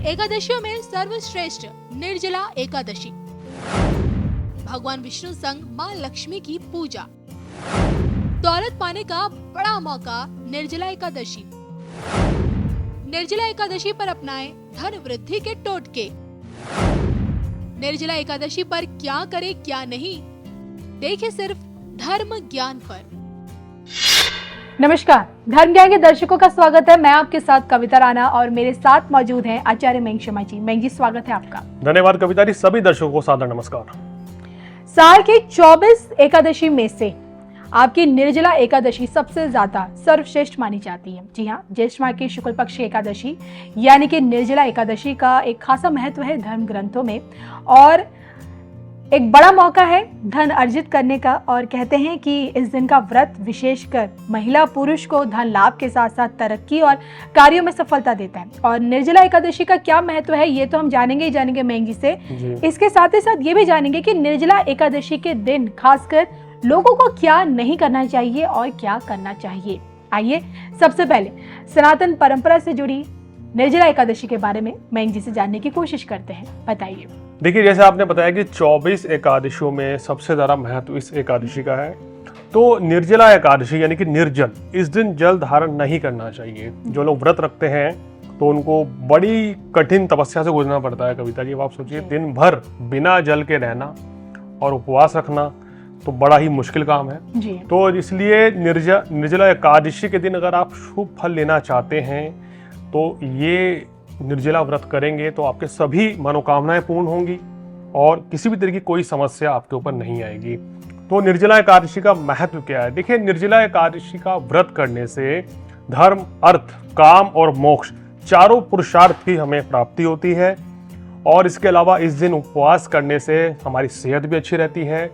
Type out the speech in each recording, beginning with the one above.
एकादशियों में सर्वश्रेष्ठ निर्जला एकादशी, भगवान विष्णु संग माँ लक्ष्मी की पूजा, दौलत पाने का बड़ा मौका निर्जला एकादशी। निर्जला एकादशी पर अपनाएं धन वृद्धि के टोटके। निर्जला एकादशी पर क्या करें क्या नहीं, देखिए सिर्फ धर्म ज्ञान पर। नमस्कार, धर्म ज्ञान के दर्शकों का स्वागत है। मैं आपके साथ कविता राणा और मेरे साथ मौजूद हैं आचार्य मेंग शर्मा जी। मेंग जी, स्वागत है आपका। धन्यवाद कविता जी। सभी दर्शकों को सादर नमस्कार। साल के 24 एकादशी में से आपकी निर्जला एकादशी सबसे ज्यादा सर्वश्रेष्ठ मानी जाती है। जी हाँ, ज्येष्ठ माह की शुक्ल पक्ष एकादशी यानी कि निर्जला एकादशी का एक खासा महत्व है धर्म ग्रंथों में और एक बड़ा मौका है धन अर्जित करने का। और कहते हैं कि इस दिन का व्रत विशेषकर महिला पुरुष को धन लाभ के साथ साथ तरक्की और कार्यों में सफलता देता है। और निर्जला एकादशी का क्या महत्व है ये तो हम जानेंगे ही जानेंगे मेंग जी से। इसके साथ ही साथ ये भी जानेंगे कि निर्जला एकादशी के दिन खासकर लोगों को क्या नहीं करना चाहिए और क्या करना चाहिए। आइए सबसे पहले सनातन परंपरा से जुड़ी निर्जला एकादशी के बारे में मेंग जी से जानने की कोशिश करते हैं। बताइए। देखिए, जैसे आपने बताया कि 24 एकादशियों में सबसे ज्यादा महत्व इस एकादशी का है, तो निर्जला एकादशी यानी कि निर्जल, इस दिन जल धारण नहीं करना चाहिए। जो लोग व्रत रखते हैं तो उनको बड़ी कठिन तपस्या से गुजरना पड़ता है कविता जी। अब आप सोचिए, दिन भर बिना जल के रहना और उपवास रखना तो बड़ा ही मुश्किल काम है जी। तो इसलिए निर्जला एकादशी के दिन अगर आप शुभ फल लेना चाहते हैं तो ये निर्जला व्रत करेंगे तो आपके सभी मनोकामनाएं पूर्ण होंगी और किसी भी तरह की कोई समस्या आपके ऊपर नहीं आएगी। तो निर्जला एकादशी का महत्व क्या है? देखिए, निर्जला एकादशी का व्रत करने से धर्म, अर्थ, काम और मोक्ष चारों पुरुषार्थ की हमें प्राप्ति होती है। और इसके अलावा इस दिन उपवास करने से हमारी सेहत भी अच्छी रहती है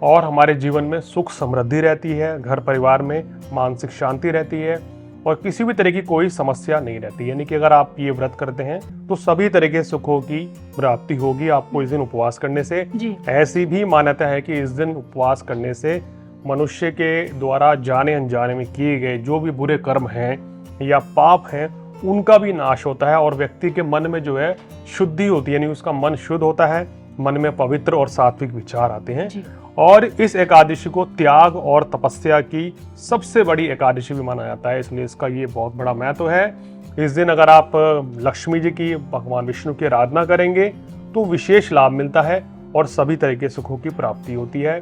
और हमारे जीवन में सुख समृद्धि रहती है, घर परिवार में मानसिक शांति रहती है और किसी भी तरह की कोई समस्या नहीं रहती। यानी कि अगर आप ये व्रत करते हैं तो सभी तरह के सुखों की प्राप्ति होगी आपको इस दिन उपवास करने से। ऐसी भी मान्यता है कि इस दिन उपवास करने से मनुष्य के द्वारा जाने अनजाने में किए गए जो भी बुरे कर्म हैं या पाप हैं उनका भी नाश होता है और व्यक्ति के मन में जो है शुद्धि होती है, यानी उसका मन शुद्ध होता है, मन में पवित्र और सात्विक विचार आते हैं। और इस एकादशी को त्याग और तपस्या की सबसे बड़ी एकादशी भी माना जाता है, इसलिए इसका ये बहुत बड़ा महत्व है। इस दिन अगर आप लक्ष्मी जी की, भगवान विष्णु की आराधना करेंगे तो विशेष लाभ मिलता है और सभी तरह के सुखों की प्राप्ति होती है।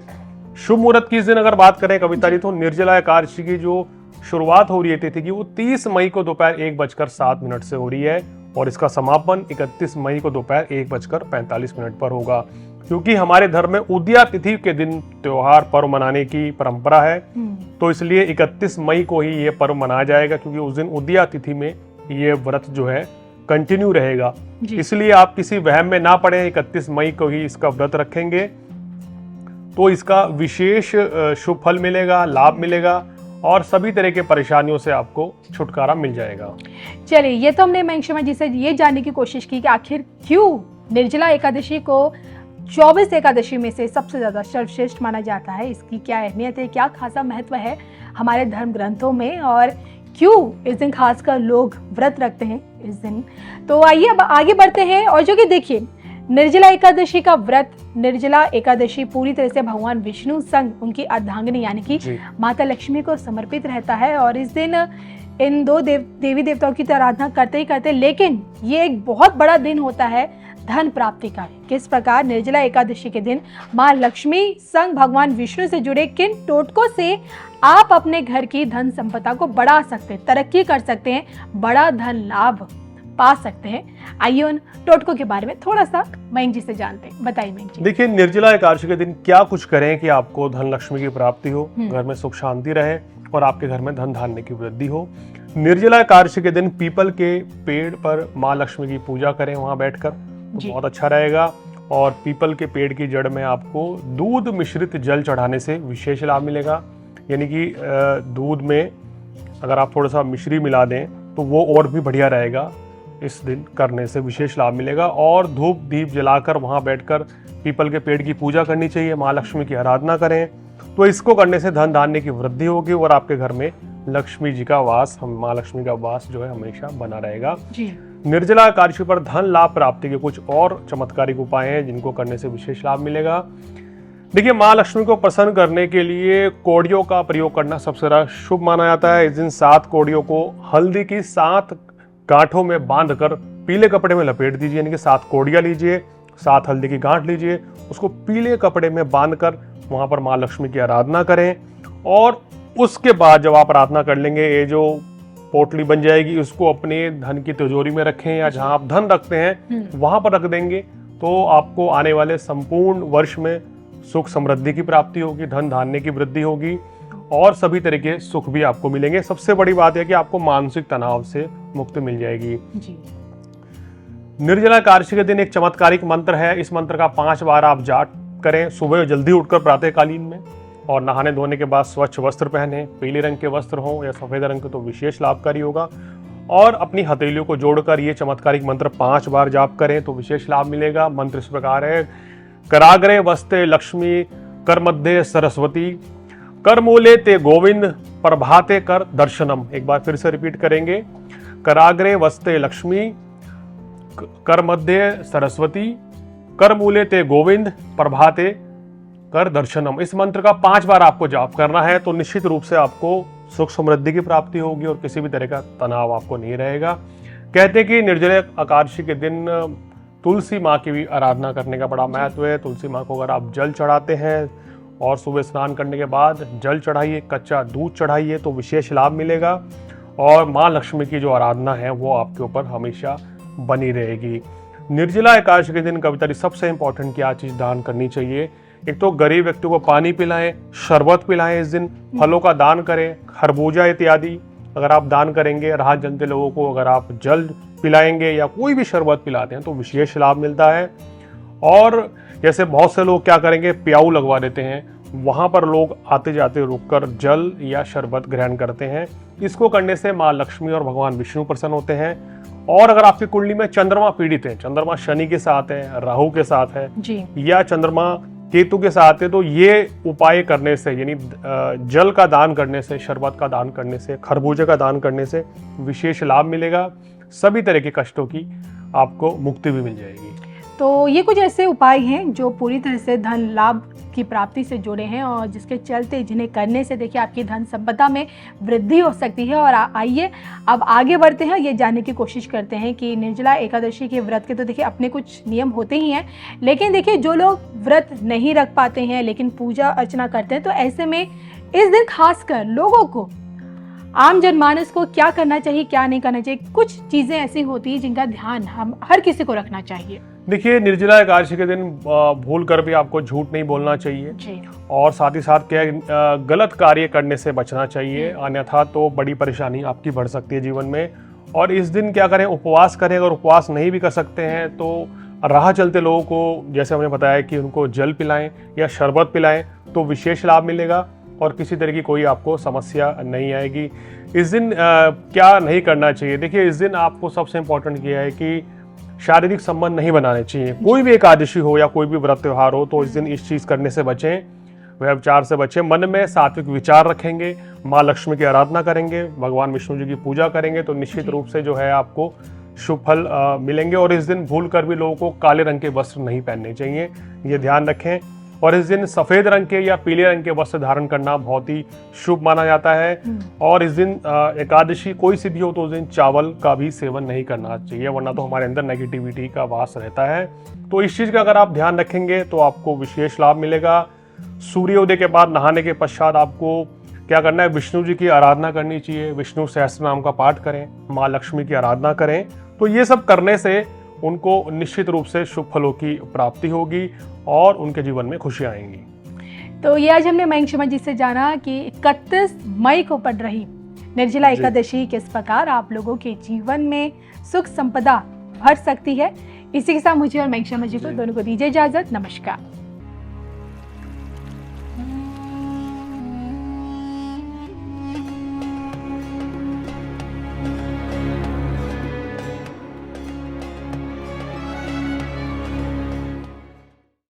शुभ मुहूर्त की इस दिन अगर बात करें कविता जी, तो निर्जला एकादशी की जो शुरुआत हो रही है तिथि की, वो 30 मई को दोपहर 1:07 से हो रही है और इसका समापन 31 मई को दोपहर 1:45 पर होगा। क्योंकि हमारे धर्म में उदया तिथि के दिन त्योहार पर्व मनाने की परंपरा है, तो इसलिए 31 मई को ही ये पर्व मनाया जाएगा, क्योंकि उस दिन उदया तिथि में ये व्रत जो है कंटिन्यू रहेगा। इसलिए आप किसी वहम में ना पड़े, 31 मई को ही इसका व्रत रखेंगे तो इसका विशेष शुभ फल मिलेगा, लाभ मिलेगा और सभी तरह के परेशानियों से आपको छुटकारा मिल जाएगा। चलिए, ये तो हमने मेंग शर्मा जी से ये जानने की कोशिश की कि आखिर क्यों निर्जला एकादशी को 24 एकादशी में से सबसे ज्यादा सर्वश्रेष्ठ माना जाता है, इसकी क्या अहमियत है, क्या खासा महत्व है हमारे धर्म ग्रंथों में और क्यों इस दिन खासकर लोग व्रत रखते हैं इस दिन। तो आइए अब आगे बढ़ते हैं। और जो कि देखिए, निर्जला एकादशी का व्रत, निर्जला एकादशी पूरी तरह से भगवान विष्णु संग उनकी अर्धांगिनी यानी कि माता लक्ष्मी को समर्पित रहता है और इस दिन इन दो देवी देवताओं की तो आराधना करते ही करते, लेकिन ये एक बहुत बड़ा दिन होता है धन प्राप्ति का। किस प्रकार निर्जला एकादशी के दिन माँ लक्ष्मी संग भगवान विष्णु से जुड़े किन टोटकों से आप अपने घर की धन संपदा को बढ़ा सकते हैं, तरक्की कर सकते हैं, बड़ा धन लाभ पा सकते हैं। आइए उन टोटकों के बारे में थोड़ा सा मेंग जी से जानते हैं। बताइए मेंग जी। देखिए, निर्जला एकादशी के दिन क्या कुछ करें कि आपको धन लक्ष्मी की प्राप्ति हो, घर में सुख शांति रहे और आपके घर में धन धान्य की वृद्धि हो। निर्जला एकादशी के दिन पीपल के पेड़ पर माँ लक्ष्मी की पूजा करें वहां बैठकर, तो बहुत अच्छा रहेगा। और पीपल के पेड़ की जड़ में आपको दूध मिश्रित जल चढ़ाने से विशेष लाभ मिलेगा। यानी कि दूध में अगर आप थोड़ा सा मिश्री मिला दें तो वो और भी बढ़िया रहेगा, इस दिन करने से विशेष लाभ मिलेगा। और धूप दीप जलाकर वहां बैठकर पीपल के पेड़ की पूजा करनी चाहिए, माँ लक्ष्मी की आराधना करें, तो इसको करने से धन धान्य की वृद्धि होगी और आपके घर में लक्ष्मी जी का वास, माँ लक्ष्मी का वास जो है हमेशा बना रहेगा। निर्जला एकादशी पर धन लाभ प्राप्ति के कुछ और चमत्कारिक उपाय हैं जिनको करने से विशेष लाभ मिलेगा। देखिए, माँ लक्ष्मी को प्रसन्न करने के लिए कौड़ियों का प्रयोग करना सबसे ज्यादा शुभ माना जाता है। इस दिन 7 कौड़ियों को हल्दी की 7 गांठों में बांधकर पीले कपड़े में लपेट दीजिए, यानी कि 7 कौड़ियां लीजिए, 7 हल्दी की गांठ लीजिए, उसको पीले कपड़े में बांधकर वहां पर माँ लक्ष्मी की आराधना करें। और उसके बाद जब आप आराधना कर लेंगे, ये जो पोटली बन जाएगी, उसको अपने धन की तिजोरी में रखें या जहां आप धन रखते हैं वहां पर रख देंगे, तो आपको आने वाले संपूर्ण वर्ष में सुख समृद्धि की प्राप्ति होगी, धन धान्य की वृद्धि होगी और सभी तरह के सुख भी आपको मिलेंगे। सबसे बड़ी बात है कि आपको मानसिक तनाव से मुक्ति मिल जाएगी जी। निर्जला एकादशी के दिन एक चमत्कारिक मंत्र है, इस मंत्र का 5 बार आप जाप करें। सुबह जल्दी उठकर प्रातःकालीन में और नहाने धोने के बाद स्वच्छ वस्त्र पहने, पीले रंग के वस्त्र हो या सफेद रंग के तो विशेष लाभकारी होगा। और अपनी हथेलियों को जोड़कर ये चमत्कारिक मंत्र 5 बार जाप करें तो विशेष लाभ मिलेगा। मंत्र इस प्रकार है, कराग्रे वस्ते लक्ष्मी, कर मध्य सरस्वती, कर मूले ते गोविंद, प्रभाते कर दर्शनम। एक बार फिर से रिपीट करेंगे, कराग्रे वस्ते लक्ष्मी, कर मध्य सरस्वती, कर मूले ते गोविंद, प्रभाते कर दर्शनम। इस मंत्र का 5 बार आपको जाप करना है तो निश्चित रूप से आपको सुख समृद्धि की प्राप्ति होगी और किसी भी तरह का तनाव आपको नहीं रहेगा। कहते हैं कि निर्जला एकादशी के दिन तुलसी माँ की भी आराधना करने का बड़ा महत्व है। तुलसी माँ को अगर आप जल चढ़ाते हैं और सुबह स्नान करने के बाद जल चढ़ाइए, कच्चा दूध चढ़ाइए तो विशेष लाभ मिलेगा और माँ लक्ष्मी की जो आराधना है वो आपके ऊपर हमेशा बनी रहेगी। निर्जला एकादशी के दिन कविता सबसे इंपॉर्टेंट क्या चीज दान करनी चाहिए? एक तो गरीब व्यक्ति को पानी पिलाएं, शरबत पिलाएं, इस दिन फलों का दान करें, खरबूजा इत्यादि अगर आप दान करेंगे, राहत जलते लोगों को अगर आप जल पिलाएंगे या कोई भी शरबत पिलाते हैं तो विशेष लाभ मिलता है। और जैसे बहुत से लोग क्या करेंगे, प्याऊ लगवा देते हैं, वहां पर लोग आते जाते रुककर जल या शरबत ग्रहण करते हैं। इसको करने से माँ लक्ष्मी और भगवान विष्णु प्रसन्न होते हैं। और अगर आपकी कुंडली में चंद्रमा पीड़ित है, चंद्रमा शनि के साथ है, राहु के साथ है जी, या चंद्रमा केतु के साथ है, तो ये उपाय करने से, यानी जल का दान करने से, शरबत का दान करने से, खरबूजे का दान करने से विशेष लाभ मिलेगा। सभी तरह के कष्टों की आपको मुक्ति भी मिल जाएगी। तो ये कुछ ऐसे उपाय हैं जो पूरी तरह से धन लाभ की प्राप्ति से जुड़े हैं और जिसके चलते जिन्हें करने से देखिए आपकी धन संपदा में वृद्धि हो सकती है। और आइए अब आगे बढ़ते हैं, ये जानने की कोशिश करते हैं कि निर्जला एकादशी के व्रत के तो देखिए अपने कुछ नियम होते ही हैं, लेकिन देखिए जो लोग व्रत नहीं रख पाते हैं लेकिन पूजा अर्चना करते हैं, तो ऐसे में इस दिन खासकर लोगों को, आम जनमानस को क्या करना चाहिए, क्या नहीं करना चाहिए? कुछ चीजें ऐसी होती है जिनका ध्यान हम हर किसी को रखना चाहिए। देखिए, निर्जला एकादशी के दिन भूल कर भी आपको झूठ नहीं बोलना चाहिए जी। और साथ ही साथ क्या गलत कार्य करने से बचना चाहिए, अन्यथा तो बड़ी परेशानी आपकी बढ़ सकती है जीवन में। और इस दिन क्या करें, उपवास करें। अगर उपवास नहीं भी कर सकते हैं तो राह चलते लोगों को, जैसे हमने बताया कि उनको जल पिलाएं या शरबत पिलाएं तो विशेष लाभ मिलेगा और किसी तरह की कोई आपको समस्या नहीं आएगी। इस दिन क्या नहीं करना चाहिए? देखिए, इस दिन आपको सबसे इम्पोर्टेंट किया है कि शारीरिक संबंध नहीं बनाने चाहिए। कोई भी एकादशी हो या कोई भी व्रत त्योहार हो तो इस दिन इस चीज करने से बचें, व्यभिचार से बचें। मन में सात्विक विचार रखेंगे, माँ लक्ष्मी की आराधना करेंगे, भगवान विष्णु जी की पूजा करेंगे तो निश्चित रूप से जो है आपको शुभ फल मिलेंगे। और इस दिन भूल कर भी लोगों को काले रंग के वस्त्र नहीं पहनने चाहिए, ये ध्यान रखें। और इस दिन सफेद रंग के या पीले रंग के वस्त्र धारण करना बहुत ही शुभ माना जाता है। और इस दिन एकादशी कोई सी भी हो तो उस दिन चावल का भी सेवन नहीं करना चाहिए, वरना तो हमारे अंदर नेगेटिविटी का वास रहता है। तो इस चीज का अगर आप ध्यान रखेंगे तो आपको विशेष लाभ मिलेगा। सूर्योदय के बाद नहाने के पश्चात आपको क्या करना है, विष्णु जी की आराधना करनी चाहिए, विष्णु सहस्त्र नाम का पाठ करें, माँ लक्ष्मी की आराधना करें। तो ये सब करने से उनको निश्चित रूप से शुभ फलों की प्राप्ति होगी और उनके जीवन में खुशियां आएंगी। तो ये आज हमने मयंक शर्मा जी से जाना कि 31 मई को पड़ रही निर्जला एकादशी किस प्रकार आप लोगों के जीवन में सुख संपदा भर सकती है। इसी के साथ मुझे और मयंक शर्मा जी को दोनों को दीजिए इजाजत। नमस्कार।